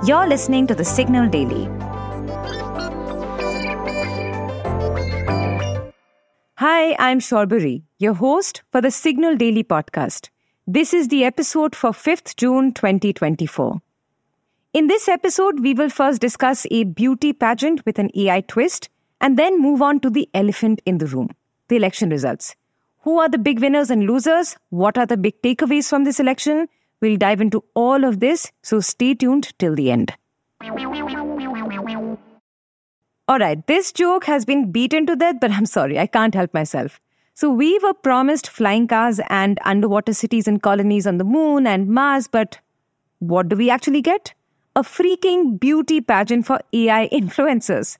You're listening to The Signal Daily. Hi, I'm Shaurbari, your host for The Signal Daily podcast. This is the episode for 5th June 2024. In this episode, we will first discuss a beauty pageant with an AI twist and then move on to the elephant in the room, the election results. Who are the big winners and losers? What are the big takeaways from this election? We'll dive into all of this, so stay tuned till the end. Alright, this joke has been beaten to death, but I'm sorry, I can't help myself. So we were promised flying cars and underwater cities and colonies on the moon and Mars, but what do we actually get? A freaking beauty pageant for AI influencers.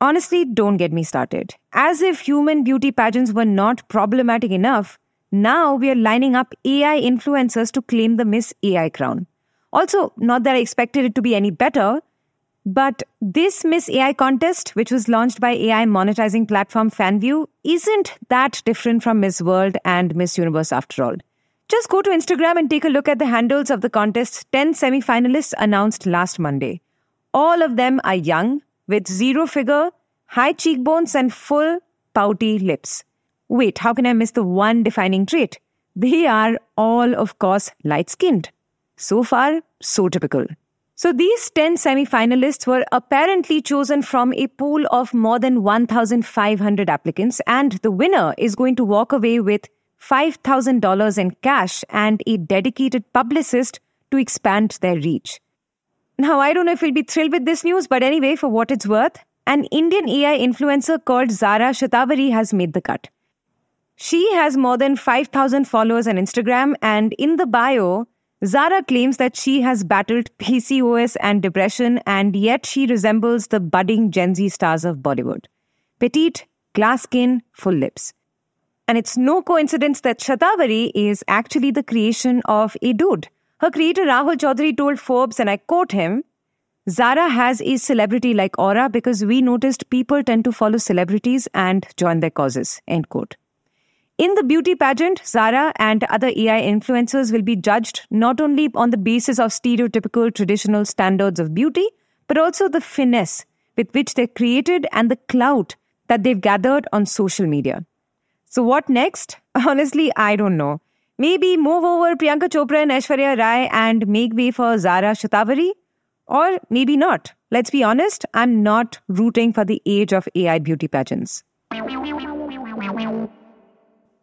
Honestly, don't get me started. As if human beauty pageants were not problematic enough, now we are lining up AI influencers to claim the Miss AI crown. Also, not that I expected it to be any better, but this Miss AI contest, which was launched by AI monetizing platform FanView, isn't that different from Miss World and Miss Universe after all. Just go to Instagram and take a look at the handles of the contest's 10 semi-finalists announced last Monday. All of them are young, with zero figure, high cheekbones and full, pouty lips. Wait, how can I miss the one defining trait? They are all, of course, light-skinned. So far, so typical. So these 10 semi-finalists were apparently chosen from a pool of more than 1,500 applicants, and the winner is going to walk away with $5,000 in cash and a dedicated publicist to expand their reach. Now, I don't know if you'll be thrilled with this news, but anyway, for what it's worth, an Indian AI influencer called Zara Shatavari has made the cut. She has more than 5,000 followers on Instagram, and in the bio, Zara claims that she has battled PCOS and depression, and yet she resembles the budding Gen Z stars of Bollywood. Petite, glass skin, full lips. And it's no coincidence that Shatavari is actually the creation of a dude. Her creator Rahul Chaudhary told Forbes, and I quote him, "Zara has a celebrity-like aura because we noticed people tend to follow celebrities and join their causes," end quote. In the beauty pageant, Zara and other AI influencers will be judged not only on the basis of stereotypical traditional standards of beauty, but also the finesse with which they're created and the clout that they've gathered on social media. So what next? Honestly, I don't know. Maybe move over Priyanka Chopra and Aishwarya Rai and make way for Zara Shatavari? Or maybe not. Let's be honest, I'm not rooting for the age of AI beauty pageants.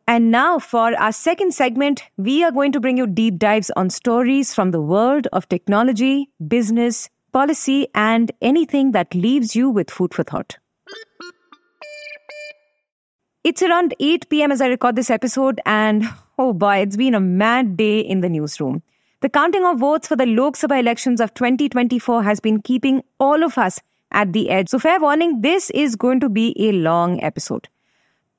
And now for our second segment, we are going to bring you deep dives on stories from the world of technology, business, policy, and anything that leaves you with food for thought. It's around 8 p.m. as I record this episode, and oh boy, it's been a mad day in the newsroom. The counting of votes for the Lok Sabha elections of 2024 has been keeping all of us at the edge. So fair warning, this is going to be a long episode.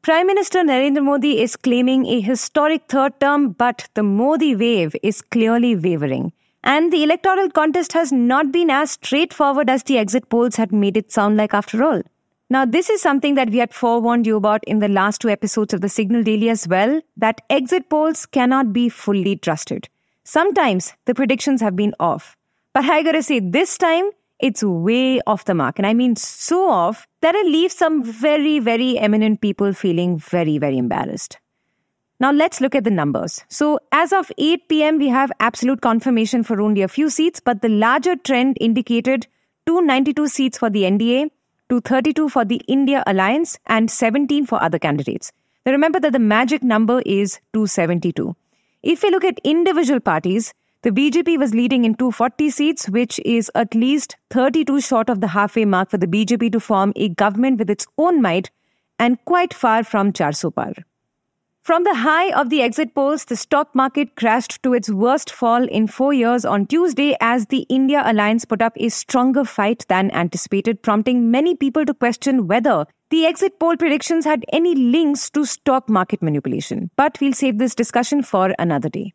Prime Minister Narendra Modi is claiming a historic third term, but the Modi wave is clearly wavering. And the electoral contest has not been as straightforward as the exit polls had made it sound like after all. Now, this is something that we had forewarned you about in the last 2 episodes of the Signal Daily as well, that exit polls cannot be fully trusted. Sometimes the predictions have been off. But I gotta say, this time, it's way off the mark. And I mean so off that it leaves some very, very eminent people feeling very, very embarrassed. Now let's look at the numbers. So as of 8 p.m., we have absolute confirmation for only a few seats, but the larger trend indicated 292 seats for the NDA, 232 for the India Alliance, and 17 for other candidates. Now remember that the magic number is 272. If we look at individual parties, the BJP was leading in 240 seats, which is at least 32 short of the halfway mark for the BJP to form a government with its own might and quite far from 400 par. From the high of the exit polls, the stock market crashed to its worst fall in 4 years on Tuesday as the India Alliance put up a stronger fight than anticipated, prompting many people to question whether the exit poll predictions had any links to stock market manipulation. But we'll save this discussion for another day.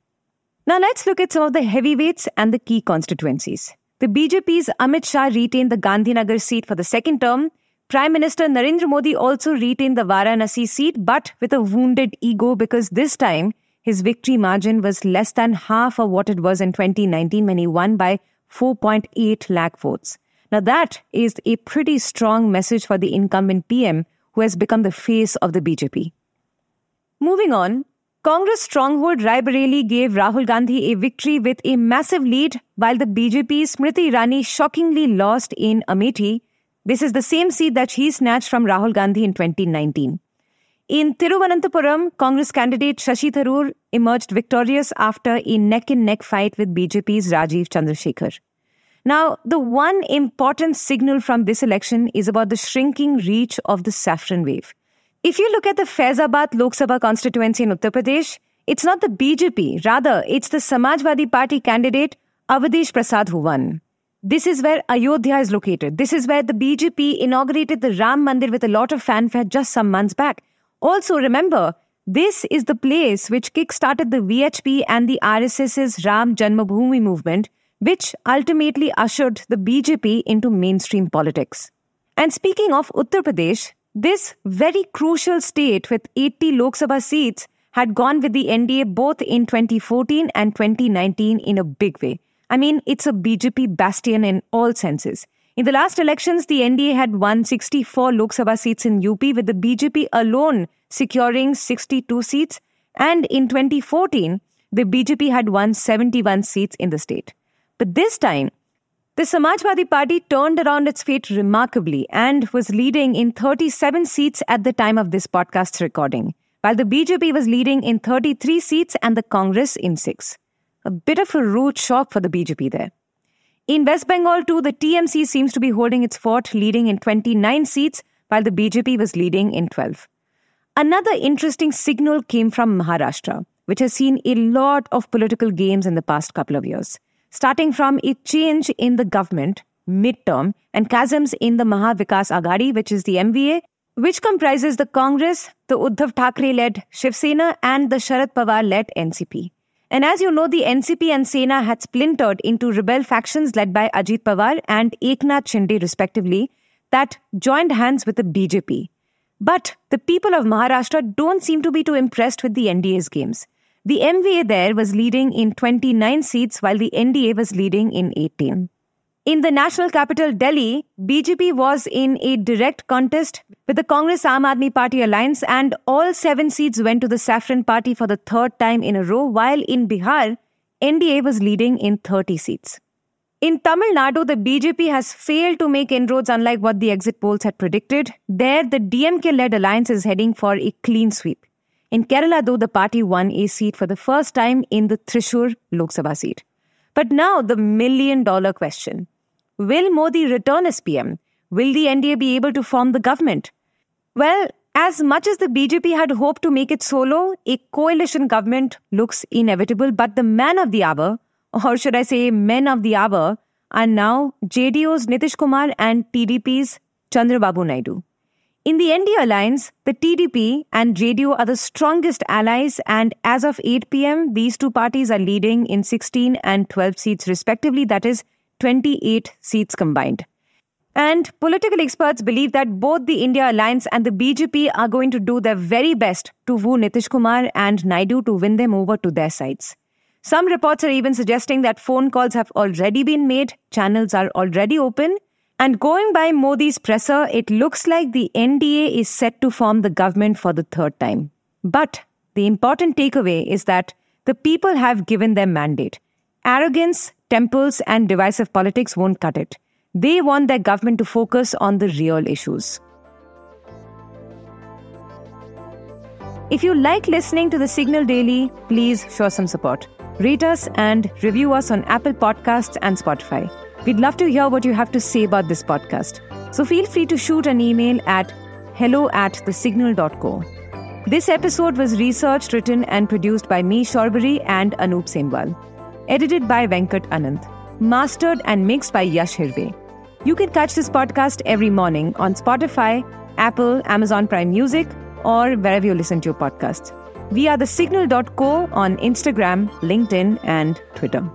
Now let's look at some of the heavyweights and the key constituencies. The BJP's Amit Shah retained the Gandhinagar seat for the second term. Prime Minister Narendra Modi also retained the Varanasi seat, but with a wounded ego because this time his victory margin was less than half of what it was in 2019 when he won by 4.8 lakh votes. Now that is a pretty strong message for the incumbent PM who has become the face of the BJP. Moving on, Congress stronghold Rai Bareli gave Rahul Gandhi a victory with a massive lead, while the BJP's Smriti Irani shockingly lost in Amethi. This is the same seat that she snatched from Rahul Gandhi in 2019. In Thiruvananthapuram, Congress candidate Shashi Tharoor emerged victorious after a neck-and-neck fight with BJP's Rajiv Chandrasekhar. Now, the one important signal from this election is about the shrinking reach of the saffron wave. If you look at the Faizabad Lok Sabha constituency in Uttar Pradesh, it's not the BJP, rather it's the Samajwadi Party candidate Avadish Prasad who won. This is where Ayodhya is located. This is where the BJP inaugurated the Ram Mandir with a lot of fanfare just some months back. Also remember, this is the place which kick-started the VHP and the RSS's Ram Janmabhoomi movement, which ultimately ushered the BJP into mainstream politics. And speaking of Uttar Pradesh, this very crucial state with 80 Lok Sabha seats had gone with the NDA both in 2014 and 2019 in a big way. I mean, it's a BJP bastion in all senses. In the last elections, the NDA had won 64 Lok Sabha seats in UP, with the BJP alone securing 62 seats. And in 2014, the BJP had won 71 seats in the state. But this time, the Samajwadi Party turned around its fate remarkably and was leading in 37 seats at the time of this podcast's recording, while the BJP was leading in 33 seats and the Congress in 6. A bit of a rude shock for the BJP there. In West Bengal too, the TMC seems to be holding its fort, leading in 29 seats, while the BJP was leading in 12. Another interesting signal came from Maharashtra, which has seen a lot of political games in the past couple of years. Starting from a change in the government, midterm, and chasms in the Maha Vikas Aghadi, which is the MVA, which comprises the Congress, the Uddhav Thackeray-led Shiv Sena, and the Sharad Pawar-led NCP. And as you know, the NCP and Sena had splintered into rebel factions led by Ajit Pawar and Eknath Shinde respectively that joined hands with the BJP. But the people of Maharashtra don't seem to be too impressed with the NDA's games. The MVA there was leading in 29 seats while the NDA was leading in 18. In the national capital, Delhi, BJP was in a direct contest with the Congress-Aam Aadmi Party alliance, and all 7 seats went to the Saffron Party for the third time in a row, while in Bihar, NDA was leading in 30 seats. In Tamil Nadu, the BJP has failed to make inroads unlike what the exit polls had predicted. There, the DMK-led alliance is heading for a clean sweep. In Kerala, though, the party won a seat for the first time in the Thrissur Lok Sabha seat. But now the million-dollar question. Will Modi return as PM? Will the NDA be able to form the government? Well, as much as the BJP had hoped to make it solo, a coalition government looks inevitable. But the man of the hour, or should I say men of the hour, are now JDO's Nitish Kumar and TDP's Chandrababu Naidu. In the NDA alliance, the TDP and JDO are the strongest allies, and as of 8 p.m., these two parties are leading in 16 and 12 seats respectively, that is 28 seats combined. And political experts believe that both the India Alliance and the BJP are going to do their very best to woo Nitish Kumar and Naidu to win them over to their sides. Some reports are even suggesting that phone calls have already been made, channels are already open, and going by Modi's presser, it looks like the NDA is set to form the government for the third time. But the important takeaway is that the people have given their mandate. Arrogance, temples, and divisive politics won't cut it. They want their government to focus on the real issues. If you like listening to The Signal Daily, please show some support. Rate us and review us on Apple Podcasts and Spotify. We'd love to hear what you have to say about this podcast. So feel free to shoot an email at hello@thesignal.co. This episode was researched, written and produced by me, Shorbari, and Anoop Senwal. Edited by Venkat Anand. Mastered and mixed by Yash Hirve. You can catch this podcast every morning on Spotify, Apple, Amazon Prime Music, or wherever you listen to your podcasts. We are thesignal.co on Instagram, LinkedIn, and Twitter.